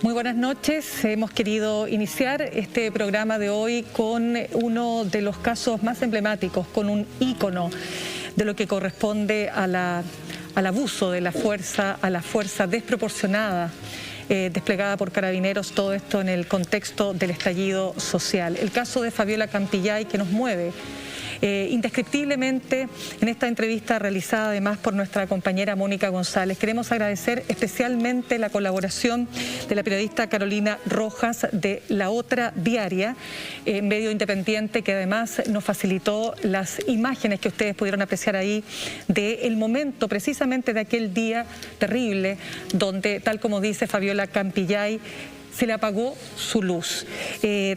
Muy buenas noches. Hemos querido iniciar este programa de hoy con uno de los casos más emblemáticos, con un ícono de lo que corresponde al abuso de la fuerza, a la fuerza desproporcionada desplegada por Carabineros, todo esto en el contexto del estallido social. El caso de Fabiola Campillay, que nos mueve indescriptiblemente en esta entrevista realizada además por nuestra compañera Mónica González. Queremos agradecer especialmente la colaboración de la periodista Carolina Rojas de La Otra Diaria, medio independiente, que además nos facilitó las imágenes que ustedes pudieron apreciar ahí del momento precisamente de aquel día terrible donde, tal como dice Fabiola Campillay, se le apagó su luz.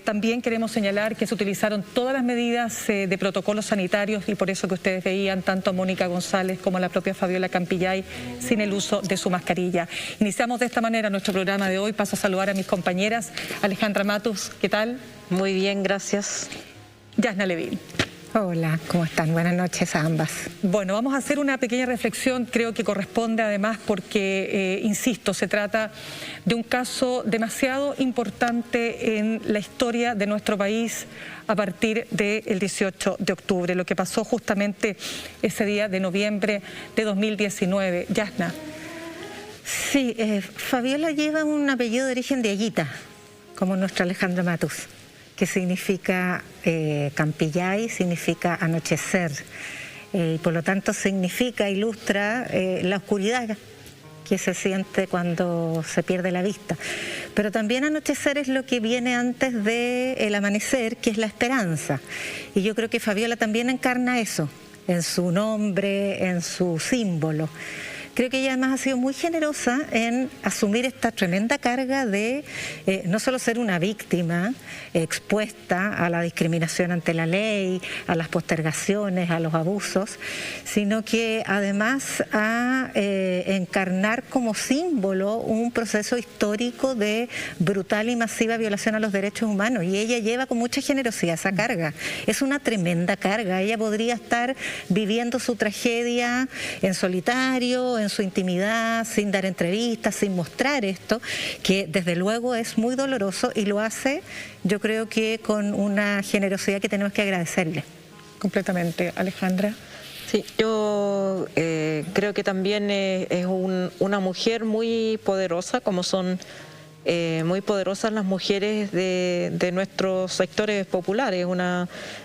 También queremos señalar que se utilizaron todas las medidas de protocolos sanitarios y por eso que ustedes veían tanto a Mónica González como a la propia Fabiola Campillay sin el uso de su mascarilla. Iniciamos de esta manera nuestro programa de hoy. Paso a saludar a mis compañeras. Alejandra Matus, ¿qué tal? Muy bien, gracias. Yasna Levin. Hola, ¿cómo están? Buenas noches a ambas. Bueno, vamos a hacer una pequeña reflexión, creo que corresponde además porque, insisto, se trata de un caso demasiado importante en la historia de nuestro país a partir del 18 de octubre, lo que pasó justamente ese día de noviembre de 2019. Yasna. Sí, Fabiola lleva un apellido de origen de Aguita, como nuestra Alejandra Matus, que significa Campillay, significa anochecer, y por lo tanto ilustra la oscuridad que se siente cuando se pierde la vista. Pero también anochecer es lo que viene antes del amanecer, que es la esperanza. Y yo creo que Fabiola también encarna eso, en su nombre, en su símbolo. Creo que ella además ha sido muy generosa en asumir esta tremenda carga de no solo ser una víctima expuesta a la discriminación ante la ley, a las postergaciones, a los abusos, sino que además a encarnar como símbolo un proceso histórico de brutal y masiva violación a los derechos humanos. Y ella lleva con mucha generosidad esa carga. Es una tremenda carga. Ella podría estar viviendo su tragedia en solitario, en su intimidad, sin dar entrevistas, sin mostrar esto, que desde luego es muy doloroso y lo hace, yo creo que con una generosidad que tenemos que agradecerle. Completamente. Alejandra. Sí, yo creo que también es una mujer muy poderosa, como son muy poderosas las mujeres de nuestros sectores populares.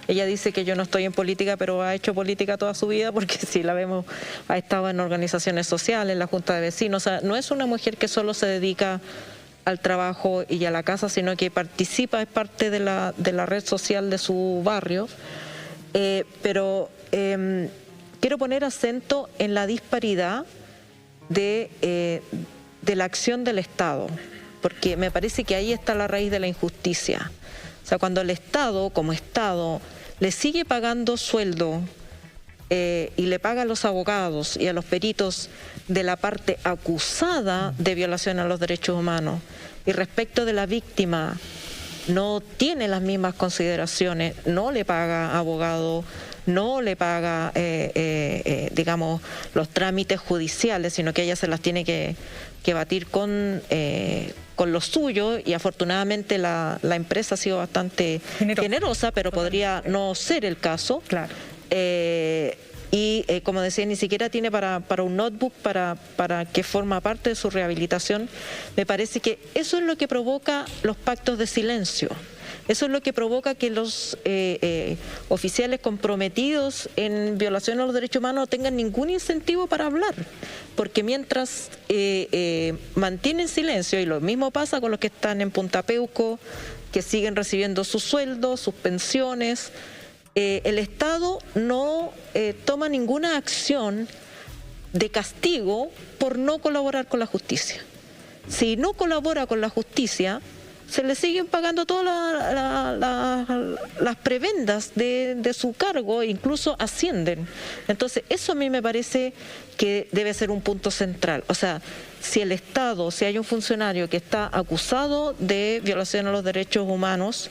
Ella dice que yo no estoy en política, pero ha hecho política toda su vida, porque si la vemos, ha estado en organizaciones sociales, en la Junta de Vecinos. O sea, no es una mujer que solo se dedica al trabajo y a la casa, sino que participa, es parte de la red social de su barrio. Pero quiero poner acento en la disparidad de la acción del Estado, porque me parece que ahí está la raíz de la injusticia. O sea, cuando el Estado, como Estado, le sigue pagando sueldo y le paga a los abogados y a los peritos de la parte acusada de violación a los derechos humanos, y respecto de la víctima no tiene las mismas consideraciones, no le paga abogado, no le paga, digamos, los trámites judiciales, sino que ella se las tiene que batir con lo suyo, y afortunadamente la empresa ha sido bastante generosa, pero podría no ser el caso. Claro. Y como decía, ni siquiera tiene para un notebook para que forma parte de su rehabilitación. Me parece que eso es lo que provoca los pactos de silencio. Eso es lo que provoca que los oficiales comprometidos en violación a los derechos humanos no tengan ningún incentivo para hablar, porque mientras mantienen silencio, y lo mismo pasa con los que están en Punta Peuco, que siguen recibiendo sus sueldos, sus pensiones, el Estado no toma ninguna acción de castigo por no colaborar con la justicia. Si no colabora con la justicia, se le siguen pagando todas las prebendas de su cargo, e incluso ascienden. Entonces, eso a mí me parece que debe ser un punto central. O sea, si el Estado, si hay un funcionario que está acusado de violación a los derechos humanos,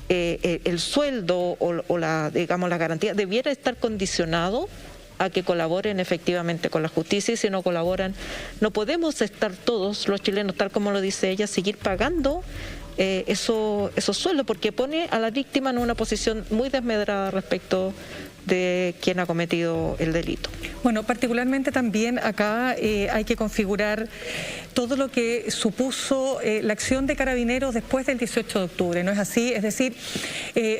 el sueldo o digamos, la garantía debiera estar condicionado a que colaboren efectivamente con la justicia, y si no colaboran, no podemos estar todos los chilenos, tal como lo dice ella, seguir pagando esos sueldos, porque pone a la víctima en una posición muy desmedrada respecto de quien ha cometido el delito. Bueno, particularmente también acá hay que configurar todo lo que supuso la acción de Carabineros después del 18 de octubre, ¿no es así? Es decir,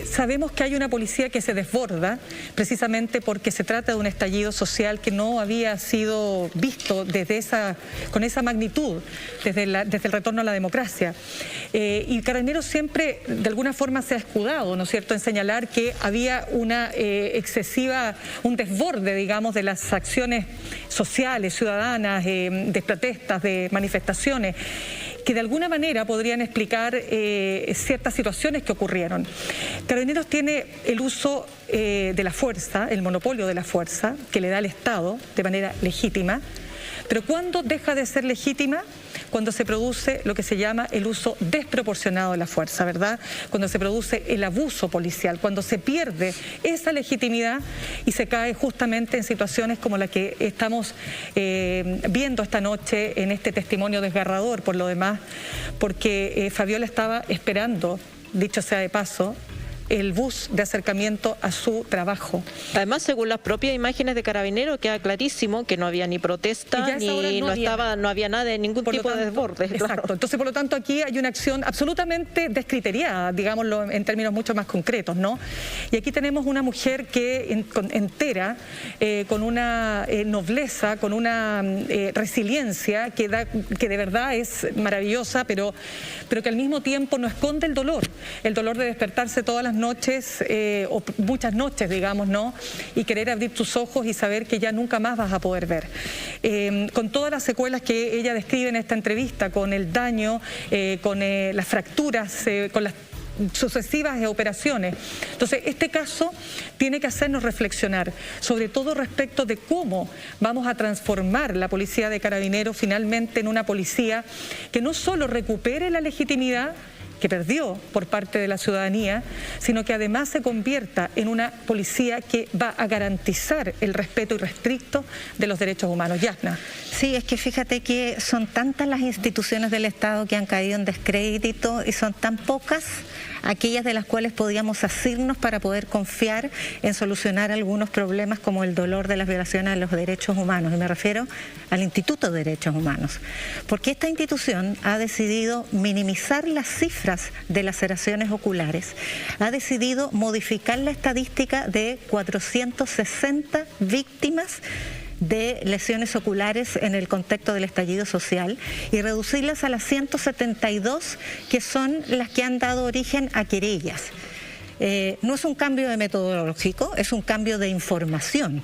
sabemos que hay una policía que se desborda precisamente porque se trata de un estallido social que no había sido visto con esa magnitud desde el retorno a la democracia. Y Carabineros siempre de alguna forma se ha escudado, ¿no es cierto?, en señalar que había una un desborde, digamos, de las acciones sociales, ciudadanas, de protestas, de manifestaciones, que de alguna manera podrían explicar ciertas situaciones que ocurrieron. Carabineros tiene el uso de la fuerza, el monopolio de la fuerza, que le da el Estado de manera legítima, pero ¿cuándo deja de ser legítima? Cuando se produce lo que se llama el uso desproporcionado de la fuerza, ¿verdad? Cuando se produce el abuso policial, cuando se pierde esa legitimidad y se cae justamente en situaciones como la que estamos viendo esta noche en este testimonio desgarrador, por lo demás, porque Fabiola estaba esperando, dicho sea de paso, el bus de acercamiento a su trabajo. Además, según las propias imágenes de Carabineros, queda clarísimo que no había ni protesta, ni no había nada de ningún tipo de desborde. Exacto. Claro. Entonces, por lo tanto, aquí hay una acción absolutamente descriteriada, digámoslo en términos mucho más concretos, ¿no? Y aquí tenemos una mujer que entera, con una nobleza, con una resiliencia que de verdad es maravillosa, pero que al mismo tiempo no esconde el dolor de despertarse todas las noches, o muchas noches, digamos, ¿no? Y querer abrir tus ojos y saber que ya nunca más vas a poder ver. Con todas las secuelas que ella describe en esta entrevista, con el daño, con las fracturas, con las sucesivas operaciones. Entonces, este caso tiene que hacernos reflexionar, sobre todo respecto de cómo vamos a transformar la policía de Carabineros finalmente en una policía que no solo recupere la legitimidad que perdió por parte de la ciudadanía, sino que además se convierta en una policía que va a garantizar el respeto irrestricto de los derechos humanos. Yasna. Sí, es que fíjate que son tantas las instituciones del Estado que han caído en descrédito y son tan pocas aquellas de las cuales podíamos asirnos para poder confiar en solucionar algunos problemas como el dolor de las violaciones a los derechos humanos. Y me refiero al Instituto de Derechos Humanos. Porque esta institución ha decidido minimizar las cifras de laceraciones oculares, ha decidido modificar la estadística de 460 víctimas de lesiones oculares en el contexto del estallido social y reducirlas a las 172 que son las que han dado origen a querellas. No es un cambio de metodológico, es un cambio de información.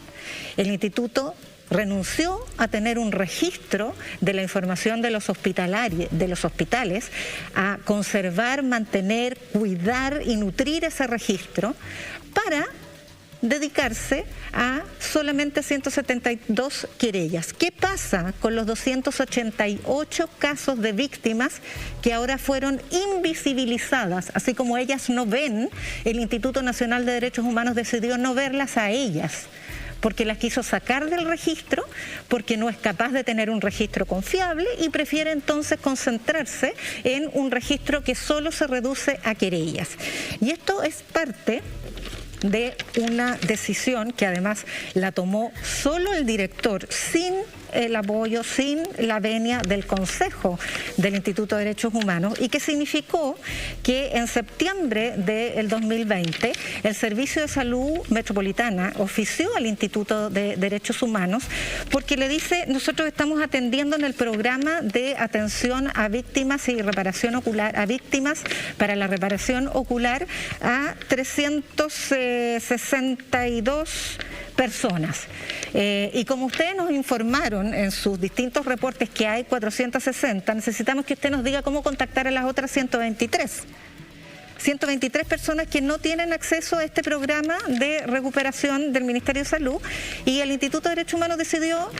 El instituto renunció a tener un registro de la información de los hospitales, a conservar, mantener, cuidar y nutrir ese registro para dedicarse a solamente 172 querellas. ¿Qué pasa con los 288 casos de víctimas que ahora fueron invisibilizadas? Así como ellas no ven, el Instituto Nacional de Derechos Humanos decidió no verlas a ellas, porque las quiso sacar del registro, porque no es capaz de tener un registro confiable y prefiere entonces concentrarse en un registro que solo se reduce a querellas. Y esto es parte de una decisión que además la tomó solo el director, sin el apoyo, sin la venia del Consejo del Instituto de Derechos Humanos, y que significó que en septiembre del 2020 el Servicio de Salud Metropolitana ofició al Instituto de Derechos Humanos porque le dice: nosotros estamos atendiendo en el programa de atención a víctimas y reparación ocular, a víctimas para la reparación ocular, a 362 personas. Y como ustedes nos informaron en sus distintos reportes que hay 460, necesitamos que usted nos diga cómo contactar a las otras 123. 123 personas que no tienen acceso a este programa de recuperación del Ministerio de Salud, y el Instituto de Derechos Humanos decidió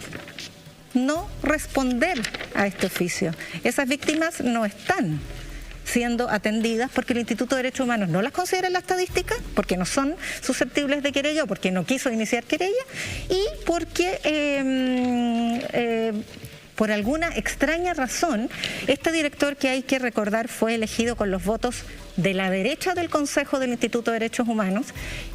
no responder a este oficio. Esas víctimas no están siendo atendidas porque el Instituto de Derechos Humanos no las considera en la estadística, porque no son susceptibles de querella o porque no quiso iniciar querella y porque por alguna extraña razón, este director, que hay que recordar fue elegido con los votos de la derecha del Consejo del Instituto de Derechos Humanos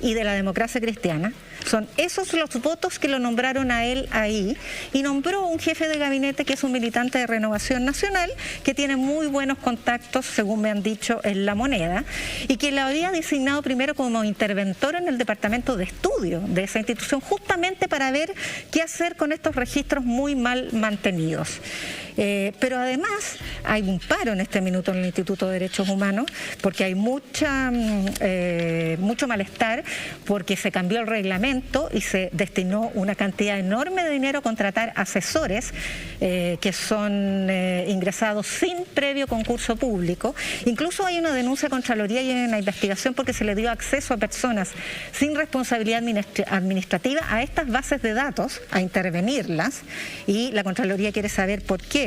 y de la Democracia Cristiana. Son esos los votos que lo nombraron a él ahí, y nombró un jefe de gabinete que es un militante de Renovación Nacional, que tiene muy buenos contactos, según me han dicho, en La Moneda, y que lo había designado primero como interventor en el departamento de estudio de esa institución, justamente para ver qué hacer con estos registros muy mal mantenidos. Pero además hay un paro en este minuto en el Instituto de Derechos Humanos, porque hay mucho malestar, porque se cambió el reglamento y se destinó una cantidad enorme de dinero a contratar asesores que son ingresados sin previo concurso público. Incluso hay una denuncia a Contraloría y una investigación porque se le dio acceso a personas sin responsabilidad administrativa a estas bases de datos, a intervenirlas, y la Contraloría quiere saber por qué.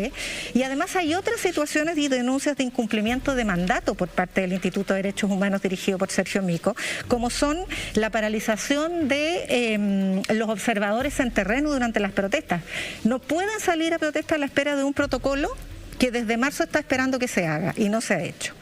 Y además hay otras situaciones y denuncias de incumplimiento de mandato por parte del Instituto de Derechos Humanos dirigido por Sergio Mico, como son la paralización de los observadores en terreno durante las protestas. No pueden salir a protestar a la espera de un protocolo que desde marzo está esperando que se haga y no se ha hecho.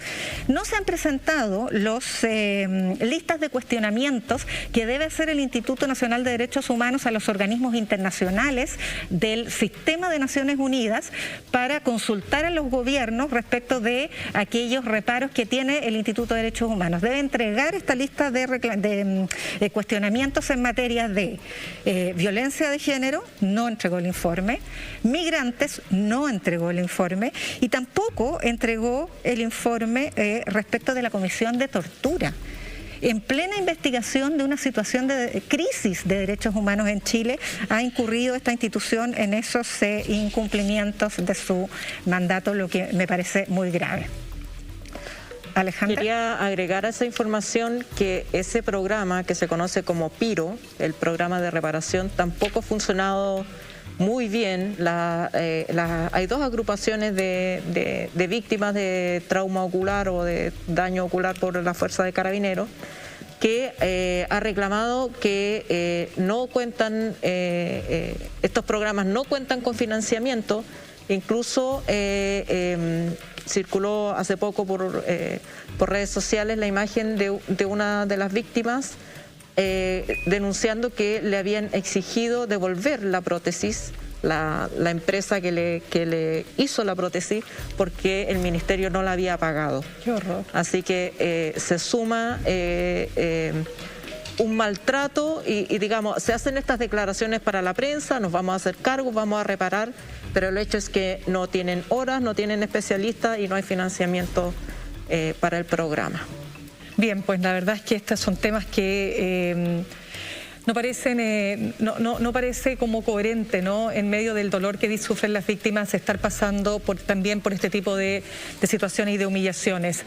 No se han presentado los listas de cuestionamientos que debe hacer el Instituto Nacional de Derechos Humanos a los organismos internacionales del sistema de Naciones Unidas para consultar a los gobiernos respecto de aquellos reparos que tiene el Instituto de Derechos Humanos. Debe entregar esta lista de cuestionamientos en materia de violencia de género, no entregó el informe, migrantes, no entregó el informe, y tampoco entregó el informe respecto de la comisión de tortura. En plena investigación de una situación de crisis de derechos humanos en Chile, ha incurrido esta institución en esos incumplimientos de su mandato, lo que me parece muy grave. Alejandra. Quería agregar a esa información que ese programa que se conoce como PIRO, el programa de reparación, tampoco ha funcionado muy bien. Hay dos agrupaciones de víctimas de trauma ocular o de daño ocular por la fuerza de carabineros que ha reclamado que no cuentan, estos programas no cuentan con financiamiento. Incluso circuló hace poco por redes sociales la imagen de una de las víctimas denunciando que le habían exigido devolver la prótesis, la empresa que le hizo la prótesis, porque el ministerio no la había pagado. Qué horror. Así que se suma un maltrato y digamos, se hacen estas declaraciones para la prensa, nos vamos a hacer cargo, vamos a reparar, pero el hecho es que no tienen horas, no tienen especialistas y no hay financiamiento para el programa. Bien, pues la verdad es que estos son temas que no parecen, no parece como coherente, ¿no? En medio del dolor que sufren las víctimas, estar pasando también por este tipo de situaciones y de humillaciones.